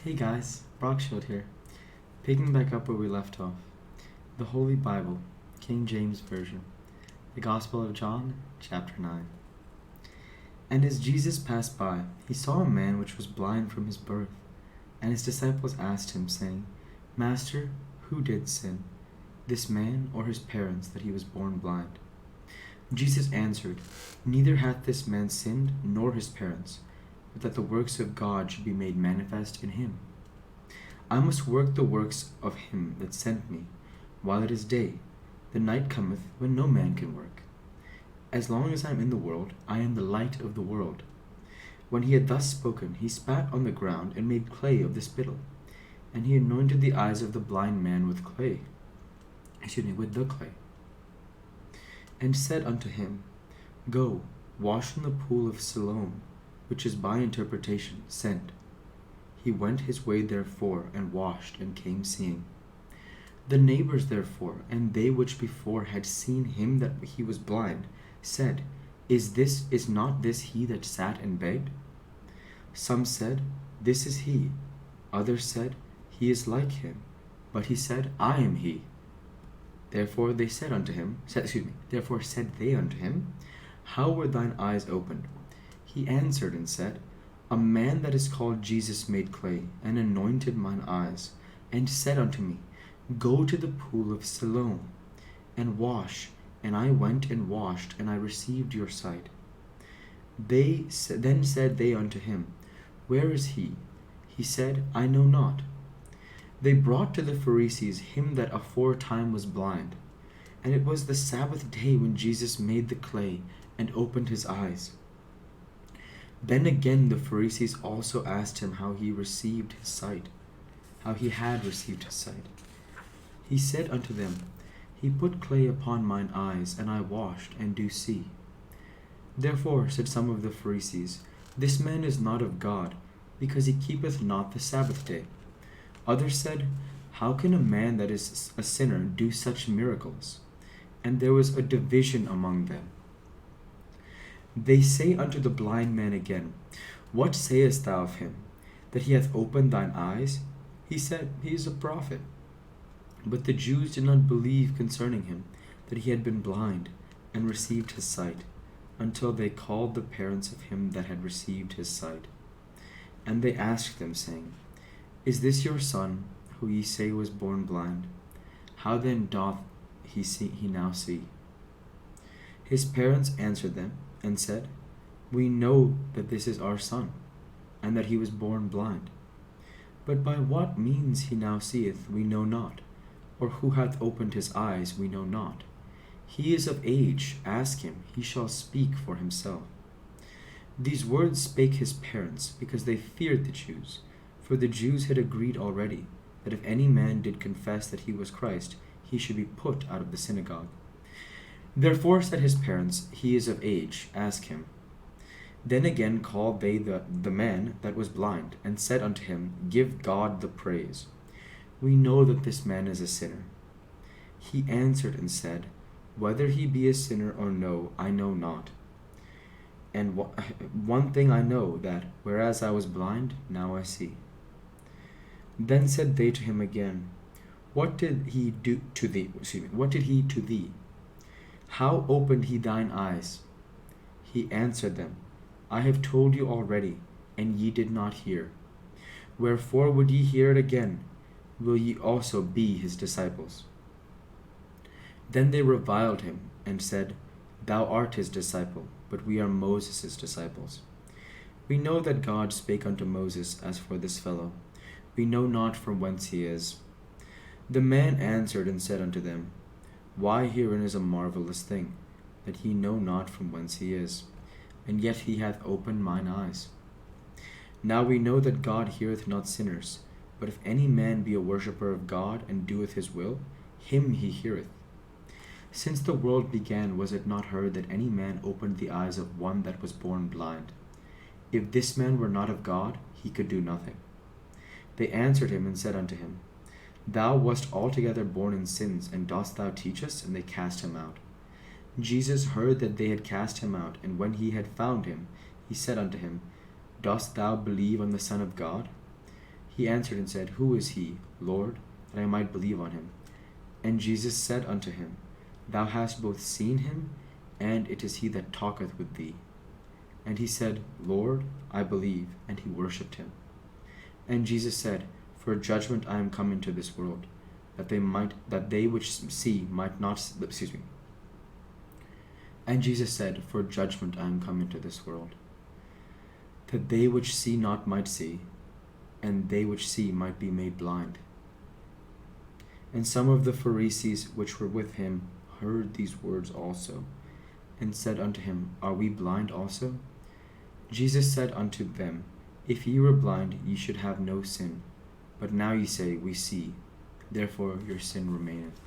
Hey guys, Brockshield here, picking back up where we left off. The Holy Bible, King James Version, the Gospel of John, chapter 9. And as Jesus passed by, he saw a man which was blind from his birth. And his disciples asked him, saying, Master, who did sin, this man or his parents, that he was born blind? Jesus answered, Neither hath this man sinned, nor his parents, but that the works of God should be made manifest in him. I must work the works of him that sent me, while it is day. The night cometh when no man can work. As long as I am in the world, I am the light of the world. When he had thus spoken, he spat on the ground and made clay of the spittle, and he anointed the eyes of the blind man with the clay, and said unto him, Go, wash in the pool of Siloam, which is by interpretation sent. He went his way therefore, and washed, and came seeing. The neighbors therefore, and they which before had seen him that he was blind, said, Is not this he that sat and begged? Some said, This is he. Others said, He is like him. But he said, I am he. Therefore said they unto him, How were thine eyes opened? He answered and said, A man that is called Jesus made clay, and anointed mine eyes, and said unto me, Go to the pool of Siloam, and wash. And I went and washed, and I received your sight. Then said they unto him, Where is he? He said, I know not. They brought to the Pharisees him that aforetime was blind. And it was the Sabbath day when Jesus made the clay, and opened his eyes. Then again the Pharisees also asked him how he had received his sight. He said unto them, He put clay upon mine eyes, and I washed, and do see. Therefore said some of the Pharisees, This man is not of God, because he keepeth not the Sabbath day. Others said, How can a man that is a sinner do such miracles? And there was a division among them. They say unto the blind man again, What sayest thou of him, that he hath opened thine eyes? He said, He is a prophet. But the Jews did not believe concerning him, that he had been blind, and received his sight, until they called the parents of him that had received his sight. And they asked them, saying, Is this your son, who ye say was born blind? How then doth he now see? His parents answered them, and said, We know that this is our son, and that he was born blind. But by what means he now seeth, we know not, or who hath opened his eyes, we know not. He is of age, ask him, he shall speak for himself. These words spake his parents, because they feared the Jews, for the Jews had agreed already, that if any man did confess that he was Christ, he should be put out of the synagogue. Therefore said his parents, He is of age, ask him. Then again called they the man that was blind, and said unto him, Give God the praise. We know that this man is a sinner. He answered and said, Whether he be a sinner or no, I know not. And one thing I know, that, whereas I was blind, now I see. Then said they to him again, What did he do to thee? What did he to thee? How opened he thine eyes? He answered them, I have told you already, and ye did not hear. Wherefore would ye hear it again? Will ye also be his disciples? Then they reviled him, and said, Thou art his disciple, but we are Moses' disciples. We know that God spake unto Moses as for this fellow. We know not from whence he is. The man answered and said unto them, Why herein is a marvelous thing, that ye know not from whence he is, and yet he hath opened mine eyes. Now we know that God heareth not sinners, but if any man be a worshipper of God, and doeth his will, him he heareth. Since the world began, was it not heard that any man opened the eyes of one that was born blind? If this man were not of God, he could do nothing. They answered him and said unto him, Thou wast altogether born in sins, and dost thou teach us? And they cast him out. Jesus heard that they had cast him out, and when he had found him, he said unto him, Dost thou believe on the Son of God? He answered and said, Who is he, Lord, that I might believe on him? And Jesus said unto him, Thou hast both seen him, and it is he that talketh with thee. And he said, Lord, I believe, and he worshipped him. And Jesus said, For judgment I am come into this world, that they which see might not. And Jesus said, For judgment I am come into this world, that they which see not might see, and they which see might be made blind. And some of the Pharisees which were with him heard these words also, and said unto him, Are we blind also? Jesus said unto them, If ye were blind, ye should have no sin. But now ye say, We see. Therefore your sin remaineth.